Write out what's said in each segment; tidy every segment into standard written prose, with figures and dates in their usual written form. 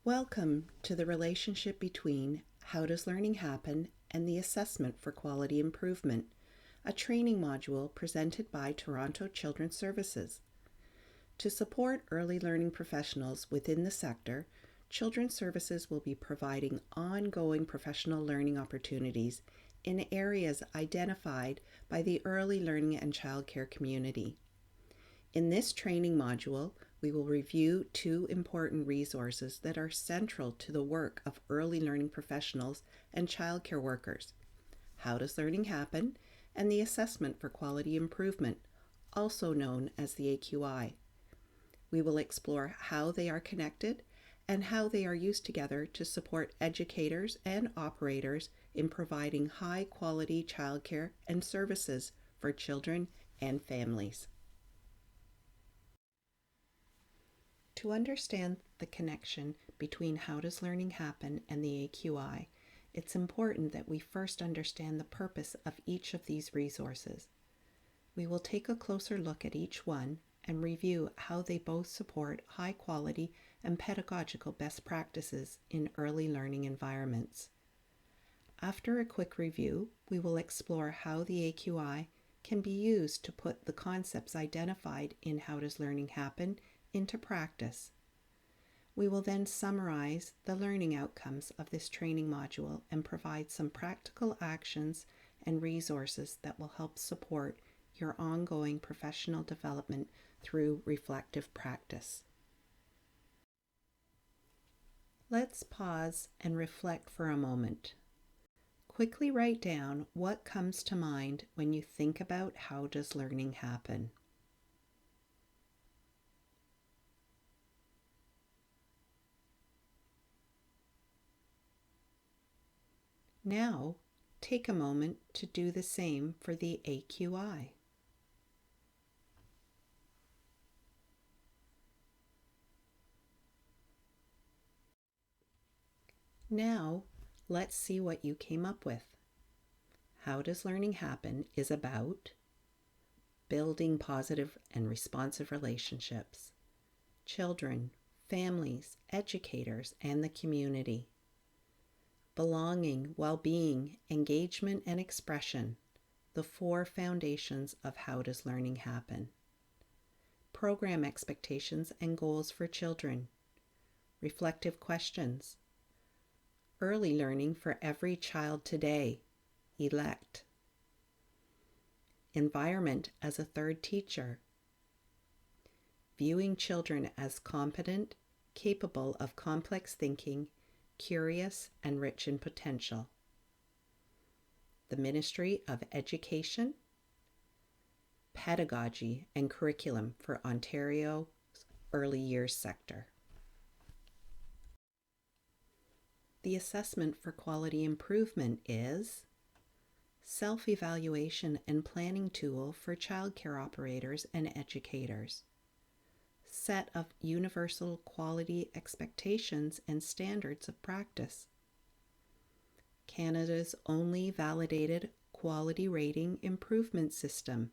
Welcome to the relationship between How Does Learning Happen and the Assessment for Quality Improvement, a training module presented by Toronto Children's Services. To support early learning professionals within the sector, Children's Services will be providing ongoing professional learning opportunities in areas identified by the early learning and childcare community. In this training module, we will review two important resources that are central to the work of early learning professionals and childcare workers: How Does Learning Happen? And the Assessment for Quality Improvement, also known as the AQI. We will explore how they are connected and how they are used together to support educators and operators in providing high-quality childcare and services for children and families. To understand the connection between How Does Learning Happen and the AQI, it's important that we first understand the purpose of each of these resources. We will take a closer look at each one and review how they both support high quality and pedagogical best practices in early learning environments. After a quick review, we will explore how the AQI can be used to put the concepts identified in How Does Learning Happen into practice. We will then summarize the learning outcomes of this training module and provide some practical actions and resources that will help support your ongoing professional development through reflective practice. Let's pause and reflect for a moment. Quickly write down what comes to mind when you think about how does learning happen. Now, take a moment to do the same for the AQI. Now, let's see what you came up with. How Does Learning Happen is about building positive and responsive relationships, children, families, educators, and the community. Belonging, well-being, engagement, and expression, the four foundations of How Does Learning Happen. Program expectations and goals for children. Reflective questions. Early learning for every child today. Elect. Environment as a third teacher. Viewing children as competent, capable of complex thinking, curious, and rich in potential. The Ministry of Education, Pedagogy and Curriculum for Ontario's Early Years sector. The Assessment for Quality Improvement is self-evaluation and planning tool for childcare operators and educators. Set of universal quality expectations and standards of practice. Canada's only validated quality rating improvement system,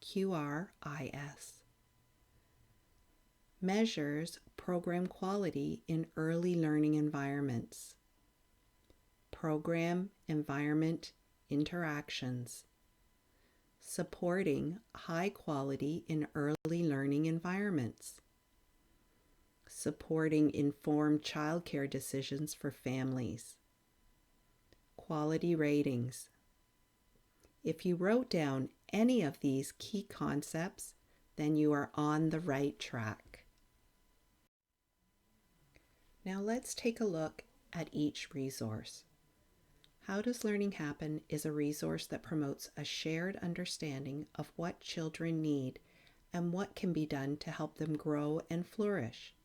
QRIS. Measures program quality in early learning environments. Program environment interactions. Supporting high quality in early learning environments. Supporting informed childcare decisions for families. Quality ratings. If you wrote down any of these key concepts, then you are on the right track. Now let's take a look at each resource. How Does Learning Happen is a resource that promotes a shared understanding of what children need and what can be done to help them grow and flourish.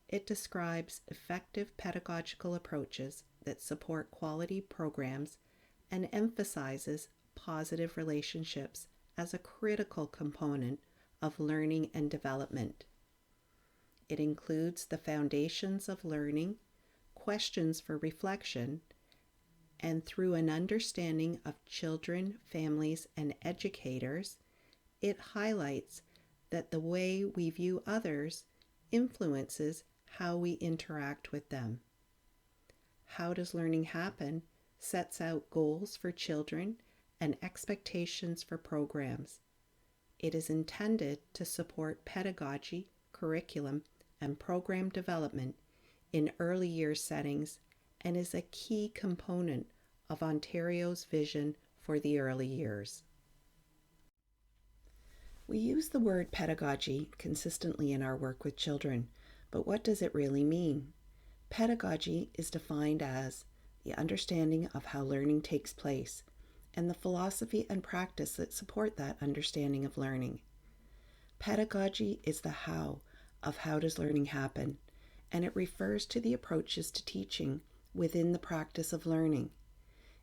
It describes effective pedagogical approaches that support quality programs and emphasizes positive relationships as a critical component of learning and development. It includes the foundations of learning, questions for reflection, and through an understanding of children, families, and educators, it highlights that the way we view others influences how we interact with them. How Does Learning Happen sets out goals for children and expectations for programs. It is intended to support pedagogy, curriculum, and program development in early years settings and is a key component of Ontario's vision for the early years. We use the word pedagogy consistently in our work with children, but what does it really mean? Pedagogy is defined as the understanding of how learning takes place and the philosophy and practice that support that understanding of learning. Pedagogy is the how of how does learning happen, and it refers to the approaches to teaching within the practice of learning.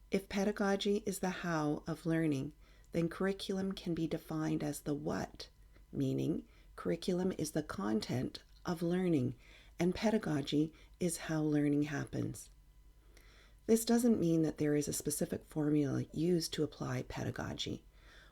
If pedagogy is the how of learning, then curriculum can be defined as the what, meaning curriculum is the content of learning and pedagogy is how learning happens. This doesn't mean that there is a specific formula used to apply pedagogy.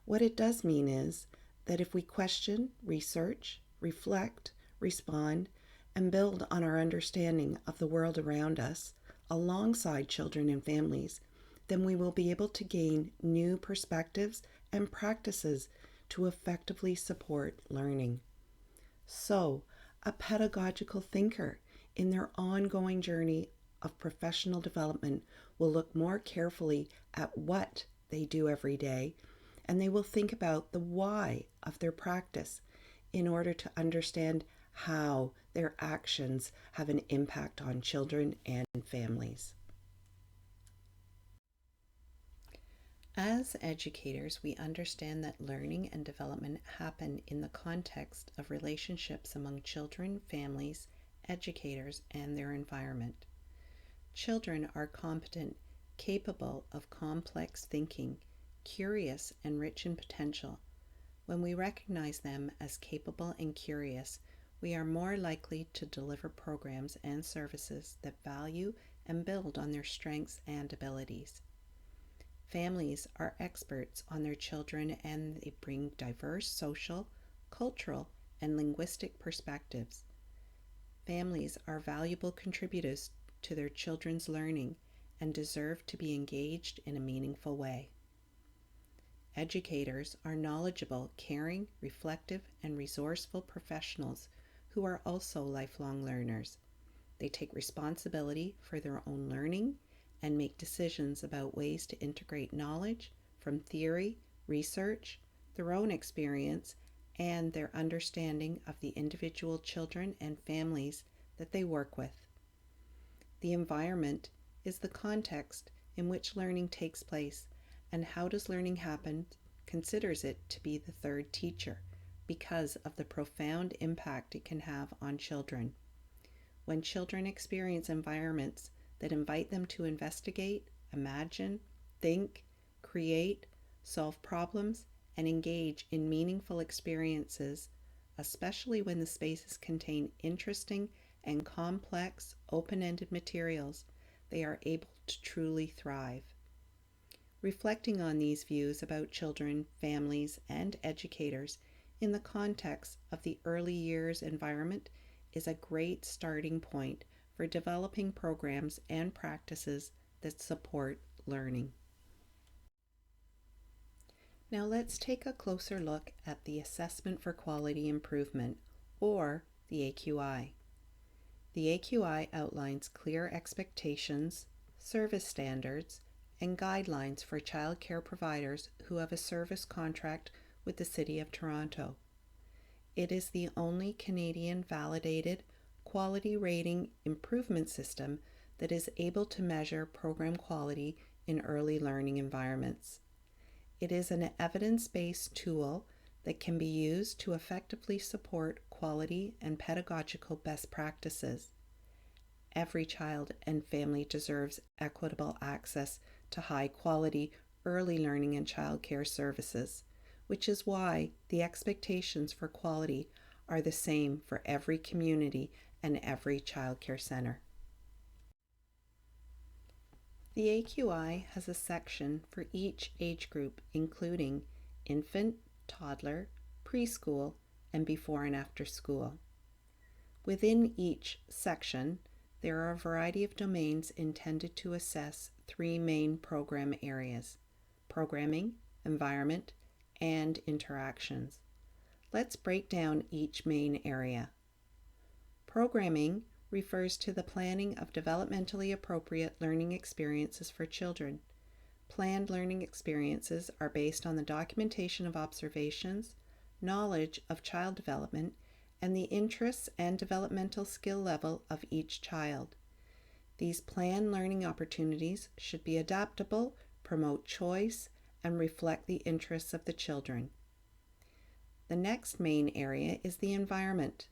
What it does mean is that if we question, research, reflect, respond, and build on our understanding of the world around us alongside children and families, then we will be able to gain new perspectives and practices to effectively support learning. So, a pedagogical thinker in their ongoing journey of professional development will look more carefully at what they do every day, and they will think about the why of their practice in order to understand how their actions have an impact on children and families. As educators, we understand that learning and development happen in the context of relationships among children, families, educators, and their environment. Children are competent, capable of complex thinking, curious, and rich in potential. When we recognize them as capable and curious, we are more likely to deliver programs and services that value and build on their strengths and abilities. Families are experts on their children and they bring diverse social, cultural, and linguistic perspectives. Families are valuable contributors to their children's learning and deserve to be engaged in a meaningful way. Educators are knowledgeable, caring, reflective, and resourceful professionals who are also lifelong learners. They take responsibility for their own learning and make decisions about ways to integrate knowledge from theory, research, their own experience, and their understanding of the individual children and families that they work with. The environment is the context in which learning takes place, and How Does Learning Happen considers it to be the third teacher because of the profound impact it can have on children. When children experience environments that invite them to investigate, imagine, think, create, solve problems, and engage in meaningful experiences, especially when the spaces contain interesting and complex, open-ended materials, they are able to truly thrive. Reflecting on these views about children, families, and educators in the context of the early years environment is a great starting point for developing programs and practices that support learning. Now let's take a closer look at the Assessment for Quality Improvement, or the AQI. The AQI outlines clear expectations, service standards, and guidelines for child care providers who have a service contract with the City of Toronto. It is the only Canadian validated quality rating improvement system that is able to measure program quality in early learning environments. It is an evidence-based tool that can be used to effectively support quality and pedagogical best practices. Every child and family deserves equitable access to high-quality early learning and childcare services, which is why the expectations for quality are the same for every community and every childcare center. The AQI has a section for each age group, including infant, toddler, preschool, and before and after school. Within each section, there are a variety of domains intended to assess three main program areas: programming, environment, and interactions. Let's break down each main area. Programming refers to the planning of developmentally appropriate learning experiences for children. Planned learning experiences are based on the documentation of observations, knowledge of child development, and the interests and developmental skill level of each child. These planned learning opportunities should be adaptable, promote choice, and reflect the interests of the children. The next main area is the environment.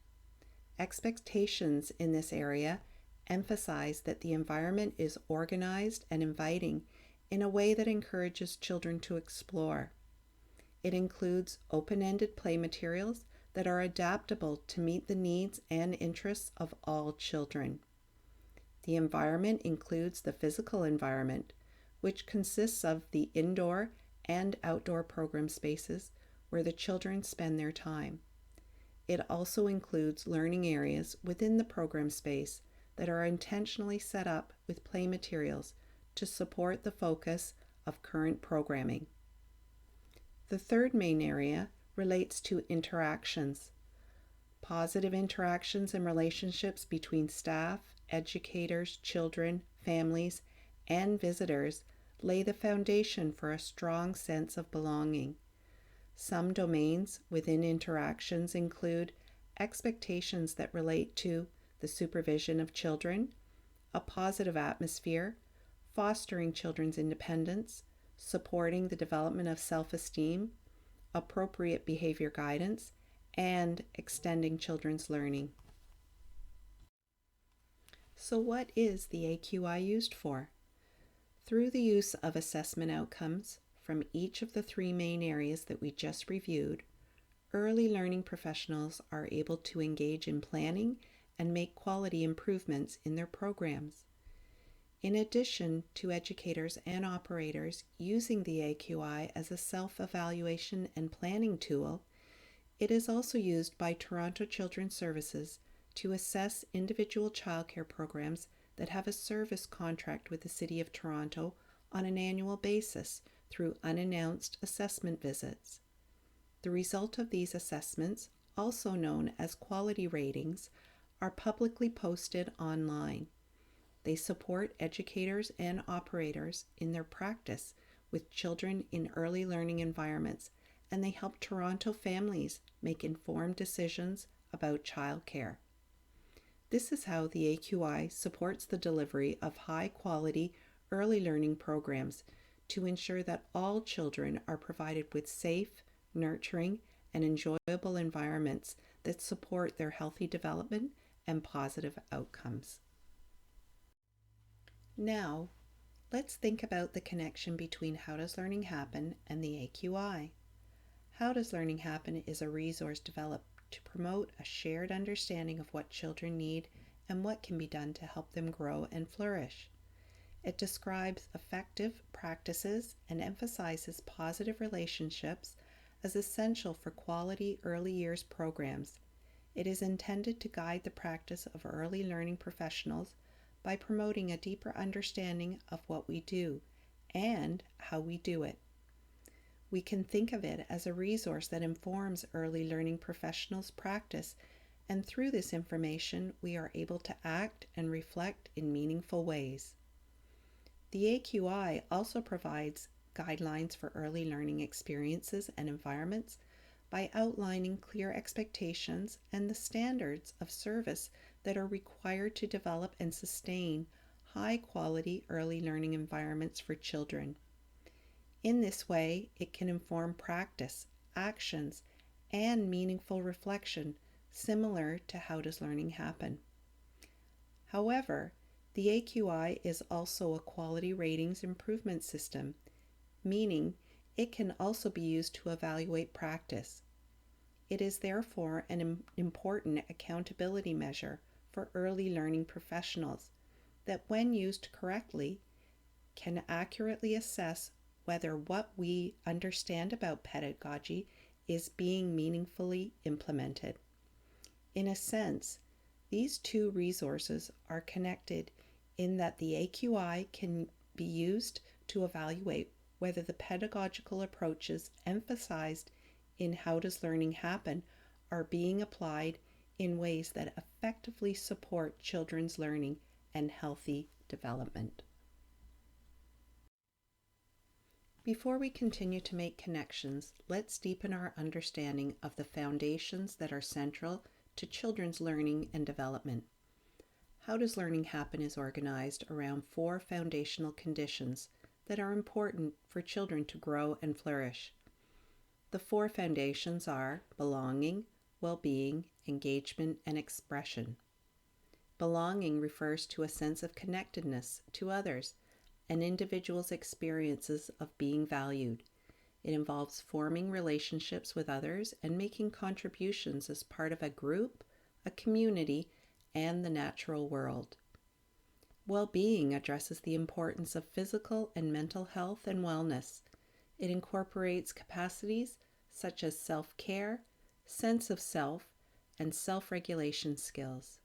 Expectations in this area emphasize that the environment is organized and inviting in a way that encourages children to explore. It includes open-ended play materials that are adaptable to meet the needs and interests of all children. The environment includes the physical environment, which consists of the indoor and outdoor program spaces where the children spend their time. It also includes learning areas within the program space that are intentionally set up with play materials to support the focus of current programming. The third main area relates to interactions. Positive interactions and relationships between staff, educators, children, families, and visitors lay the foundation for a strong sense of belonging. Some domains within interactions include expectations that relate to the supervision of children, a positive atmosphere, fostering children's independence, supporting the development of self-esteem, appropriate behavior guidance, and extending children's learning. So what is the AQI used for? Through the use of assessment outcomes from each of the three main areas that we just reviewed, early learning professionals are able to engage in planning and make quality improvements in their programs. In addition to educators and operators using the AQI as a self-evaluation and planning tool, it is also used by Toronto Children's Services to assess individual childcare programs that have a service contract with the City of Toronto on an annual basis through unannounced assessment visits. The result of these assessments, also known as quality ratings, are publicly posted online. They support educators and operators in their practice with children in early learning environments, and they help Toronto families make informed decisions about childcare. This is how the AQI supports the delivery of high-quality early learning programs to ensure that all children are provided with safe, nurturing, and enjoyable environments that support their healthy development and positive outcomes. Now, let's think about the connection between How Does Learning Happen and the AQI. How Does Learning Happen is a resource developed to promote a shared understanding of what children need and what can be done to help them grow and flourish. It describes effective practices and emphasizes positive relationships as essential for quality early years programs. It is intended to guide the practice of early learning professionals by promoting a deeper understanding of what we do and how we do it. We can think of it as a resource that informs early learning professionals' practice, and through this information, we are able to act and reflect in meaningful ways. The AQI also provides guidelines for early learning experiences and environments by outlining clear expectations and the standards of service that are required to develop and sustain high-quality early learning environments for children. In this way, it can inform practice, actions, and meaningful reflection similar to How Does Learning Happen? However, the AQI is also a quality ratings improvement system, meaning it can also be used to evaluate practice. It is therefore an important accountability measure for early learning professionals that, when used correctly, can accurately assess whether what we understand about pedagogy is being meaningfully implemented. In a sense, These two resources are connected in that the AQI can be used to evaluate whether the pedagogical approaches emphasized in How Does Learning Happen are being applied in ways that effectively support children's learning and healthy development. Before we continue to make connections, let's deepen our understanding of the foundations that are central to children's learning and development. How Does Learning Happen is organized around 4 foundational conditions that are important for children to grow and flourish. The 4 foundations are belonging, well-being, engagement, and expression. Belonging refers to a sense of connectedness to others, an individual's experiences of being valued. It involves forming relationships with others and making contributions as part of a group, a community, and the natural world. Well-being addresses the importance of physical and mental health and wellness. It incorporates capacities such as self-care, sense of self, and self-regulation skills.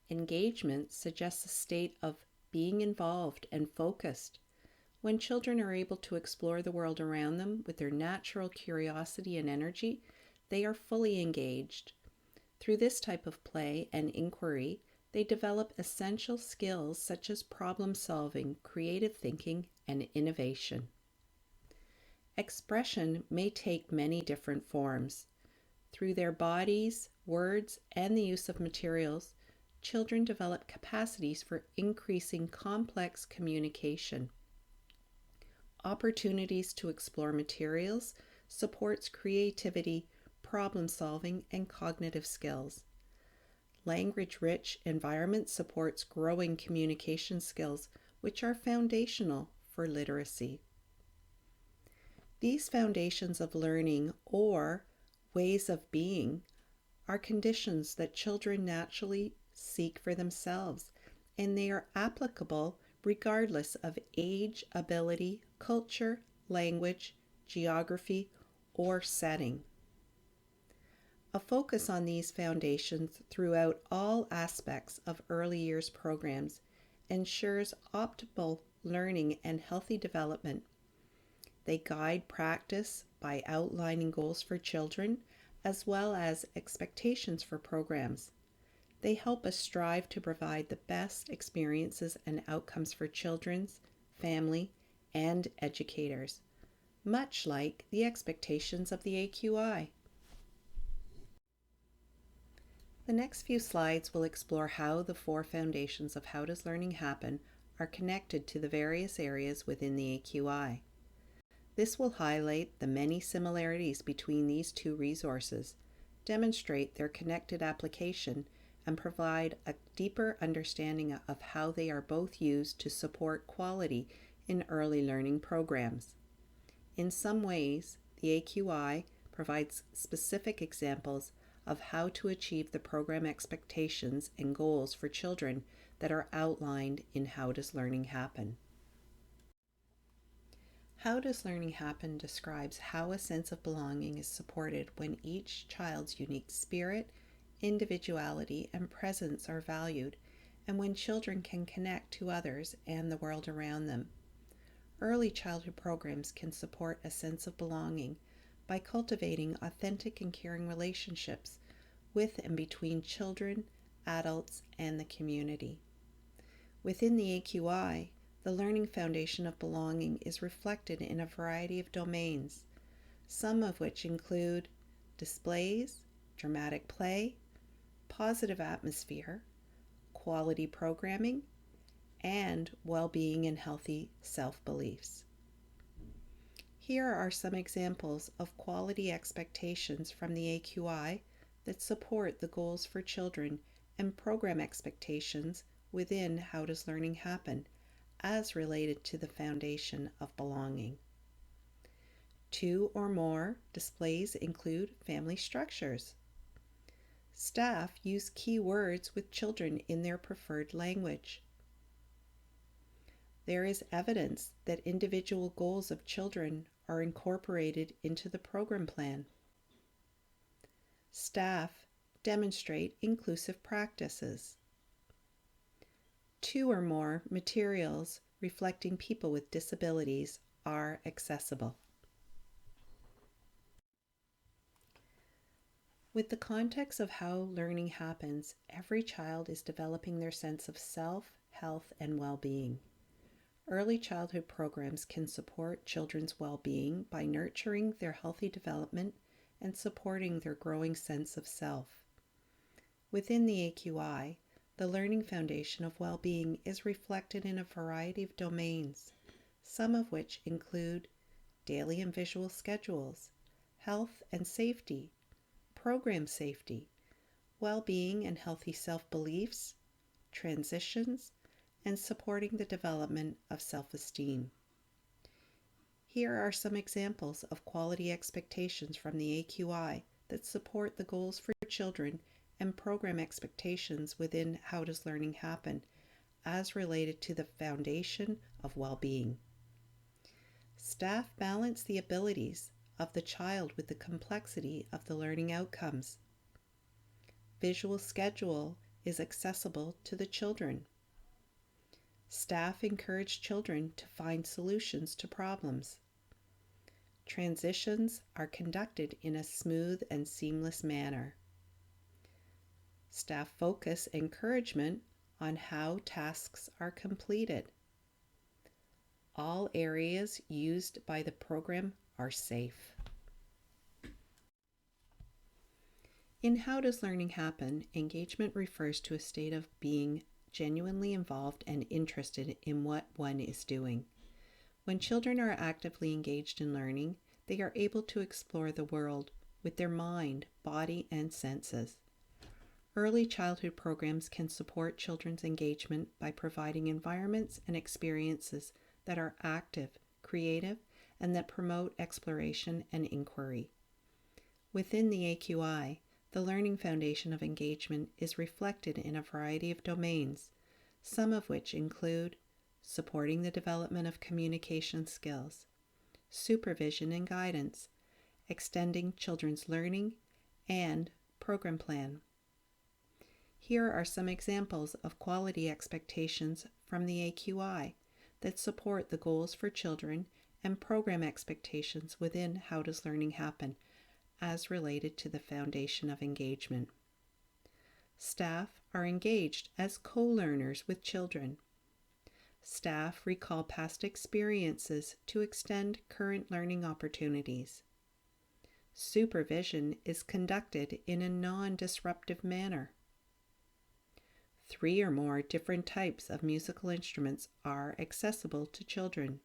Engagement suggests a state of being involved and focused. When children are able to explore the world around them with their natural curiosity and energy, they are fully engaged. Through this type of play and inquiry, they develop essential skills such as problem solving, creative thinking, and innovation. Expression may take many different forms. Through their bodies, words, and the use of materials, children develop capacities for increasing complex communication. Opportunities to explore materials supports creativity, problem solving, and cognitive skills. Language-rich environment supports growing communication skills, which are foundational for literacy. These foundations of learning, or ways of being, are conditions that children naturally seek for themselves, and they are applicable regardless of age, ability, culture, language, geography, or setting. A focus on these foundations throughout all aspects of early years programs ensures optimal learning and healthy development. They guide practice by outlining goals for children as well as expectations for programs. They help us strive to provide the best experiences and outcomes for children, family, and educators, much like the expectations of the AQI. The next few slides will explore how the 4 foundations of How Does Learning Happen are connected to the various areas within the AQI. This will highlight the many similarities between these 2 resources, demonstrate their connected application, and provide a deeper understanding of how they are both used to support quality in early learning programs. In some ways, the AQI provides specific examples of how to achieve the program expectations and goals for children that are outlined in How Does Learning Happen? How Does Learning Happen describes how a sense of belonging is supported when each child's unique spirit, individuality, and presence are valued, and when children can connect to others and the world around them. Early childhood programs can support a sense of belonging by cultivating authentic and caring relationships with and between children, adults, and the community. Within the AQI, the learning foundation of belonging is reflected in a variety of domains, some of which include displays, dramatic play, positive atmosphere, quality programming, and well-being and healthy self-beliefs. Here are some examples of quality expectations from the AQI that support the goals for children and program expectations within How Does Learning Happen as related to the foundation of belonging. 2 or more displays include family structures. Staff use key words with children in their preferred language. There is evidence that individual goals of children are incorporated into the program plan. Staff demonstrate inclusive practices. 2 or more materials reflecting people with disabilities are accessible. With the context of how learning happens, every child is developing their sense of self, health, and well-being. Early childhood programs can support children's well-being by nurturing their healthy development and supporting their growing sense of self. Within the AQI, the learning foundation of well-being is reflected in a variety of domains, some of which include daily and visual schedules, health and safety, program safety, well-being and healthy self-beliefs, transitions, and supporting the development of self-esteem. Here are some examples of quality expectations from the AQI that support the goals for children and program expectations within How Does Learning Happen as related to the foundation of well-being. Staff balance the abilities of the child with the complexity of the learning outcomes. Visual schedule is accessible to the children. Staff encourage children to find solutions to problems. Transitions are conducted in a smooth and seamless manner. Staff focus encouragement on how tasks are completed. All areas used by the program are safe. In How Does Learning Happen, engagement refers to a state of being genuinely involved and interested in what one is doing. When children are actively engaged in learning, they are able to explore the world with their mind, body, and senses. Early childhood programs can support children's engagement by providing environments and experiences that are active, creative, and that promote exploration and inquiry. Within the AQI, the learning foundation of engagement is reflected in a variety of domains, some of which include supporting the development of communication skills, supervision and guidance, extending children's learning, and program plan. Here are some examples of quality expectations from the AQI that support the goals for children and program expectations within How Does Learning Happen as related to the foundation of engagement. Staff are engaged as co-learners with children. Staff recall past experiences to extend current learning opportunities. Supervision is conducted in a non-disruptive manner. 3 or more different types of musical instruments are accessible to children.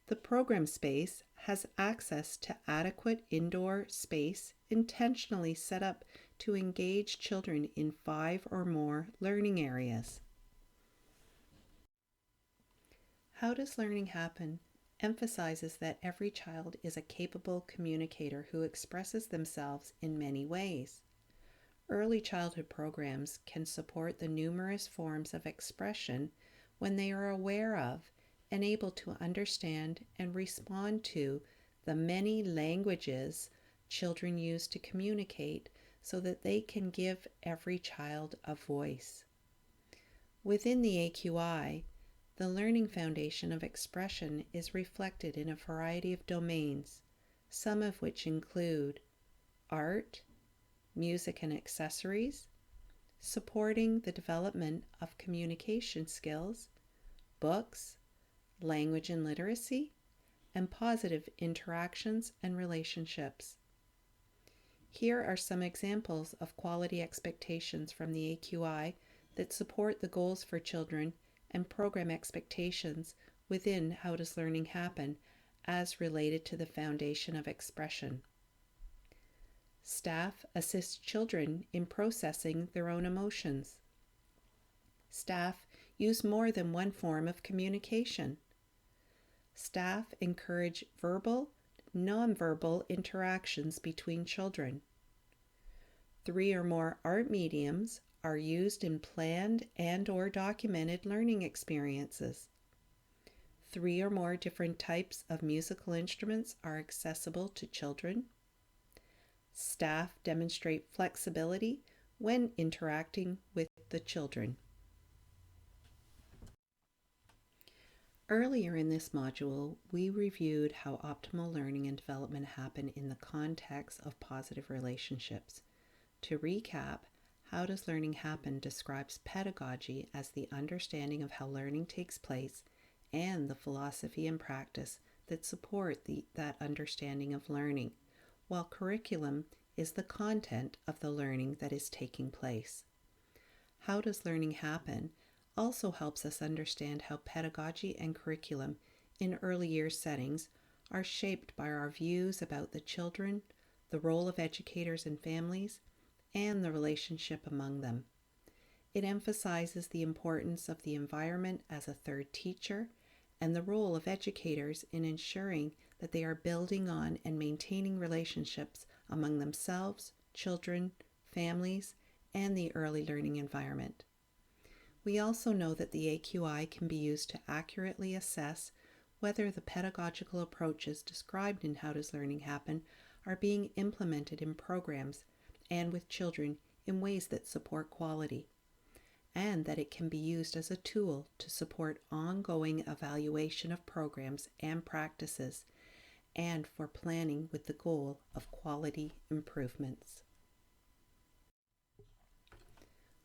The program space has access to adequate indoor space intentionally set up to engage children in 5 or more learning areas. How Does Learning Happen emphasizes that every child is a capable communicator who expresses themselves in many ways. Early childhood programs can support the numerous forms of expression when they are aware of and able to understand and respond to the many languages children use to communicate so that they can give every child a voice. Within the AQI, the learning foundation of expression is reflected in a variety of domains, some of which include art, music and accessories, supporting the development of communication skills, books, language and literacy, and positive interactions and relationships. Here are some examples of quality expectations from the AQI that support the goals for children and program expectations within How Does Learning Happen as related to the foundation of expression. Staff assist children in processing their own emotions. Staff use more than one form of communication. Staff encourage verbal, nonverbal interactions between children. 3 or more art mediums are used in planned and/or documented learning experiences. 3 or more different types of musical instruments are accessible to children. Staff demonstrate flexibility when interacting with the children. Earlier in this module, we reviewed how optimal learning and development happen in the context of positive relationships. To recap, How Does Learning Happen describes pedagogy as the understanding of how learning takes place and the philosophy and practice that support that understanding of learning, while curriculum is the content of the learning that is taking place. How Does Learning Happen also helps us understand how pedagogy and curriculum in early years settings are shaped by our views about the children, the role of educators and families, and the relationship among them. It emphasizes the importance of the environment as a third teacher and the role of educators in ensuring that they are building on and maintaining relationships among themselves, children, families, and the early learning environment. We also know that the AQI can be used to accurately assess whether the pedagogical approaches described in How Does Learning Happen are being implemented in programs and with children in ways that support quality, and that it can be used as a tool to support ongoing evaluation of programs and practices and for planning with the goal of quality improvements.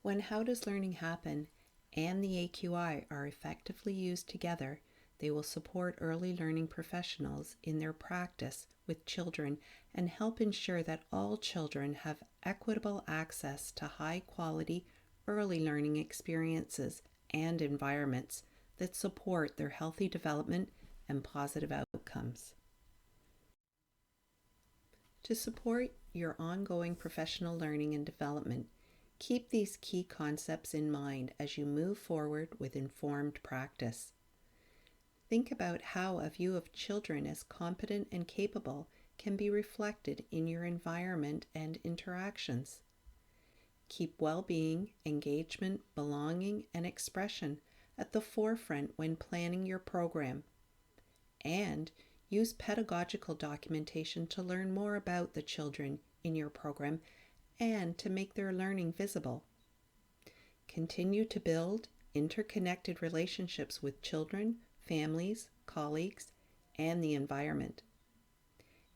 When How Does Learning Happen and the AQI are effectively used together, they will support early learning professionals in their practice with children and help ensure that all children have equitable access to high-quality early learning experiences and environments that support their healthy development and positive outcomes. To support your ongoing professional learning and development, keep these key concepts in mind as you move forward with informed practice. Think about how a view of children as competent and capable can be reflected in your environment and interactions. Keep well-being, engagement, belonging, and expression at the forefront when planning your program. And use pedagogical documentation to learn more about the children in your program and to make their learning visible. Continue to build interconnected relationships with children, families, colleagues, and the environment.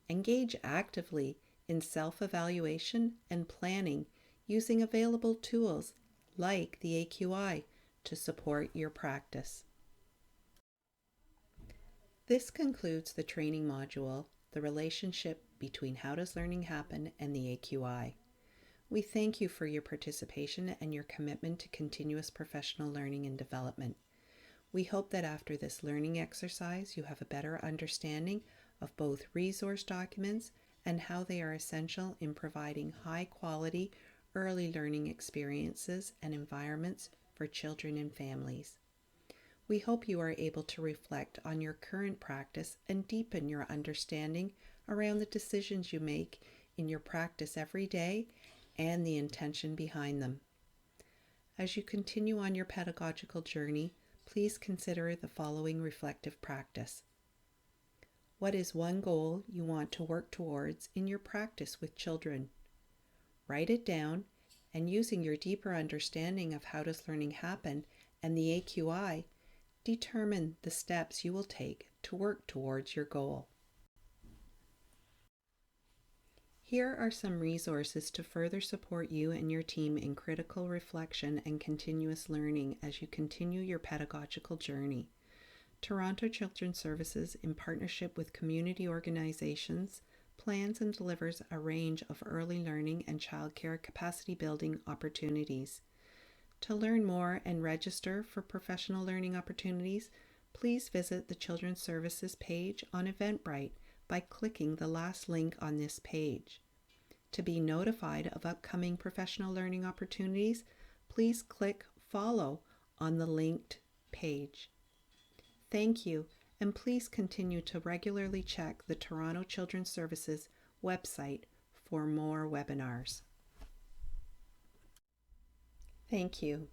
Engage actively in self-evaluation and planning using available tools like the AQI to support your practice. This concludes the training module, The Relationship Between How Does Learning Happen and the AQI. We thank you for your participation and your commitment to continuous professional learning and development. We hope that after this learning exercise, you have a better understanding of both resource documents and how they are essential in providing high-quality early learning experiences and environments for children and families. We hope you are able to reflect on your current practice and deepen your understanding around the decisions you make in your practice every day and the intention behind them. As you continue on your pedagogical journey, please consider the following reflective practice. What is one goal you want to work towards in your practice with children? Write it down, and using your deeper understanding of How Does Learning Happen and the AQI, determine the steps you will take to work towards your goal. Here are some resources to further support you and your team in critical reflection and continuous learning as you continue your pedagogical journey. Toronto Children's Services, in partnership with community organizations, plans and delivers a range of early learning and childcare capacity building opportunities. To learn more and register for professional learning opportunities, please visit the Children's Services page on Eventbrite by clicking the last link on this page. To be notified of upcoming professional learning opportunities, please click Follow on the linked page. Thank you, and please continue to regularly check the Toronto Children's Services website for more webinars. Thank you.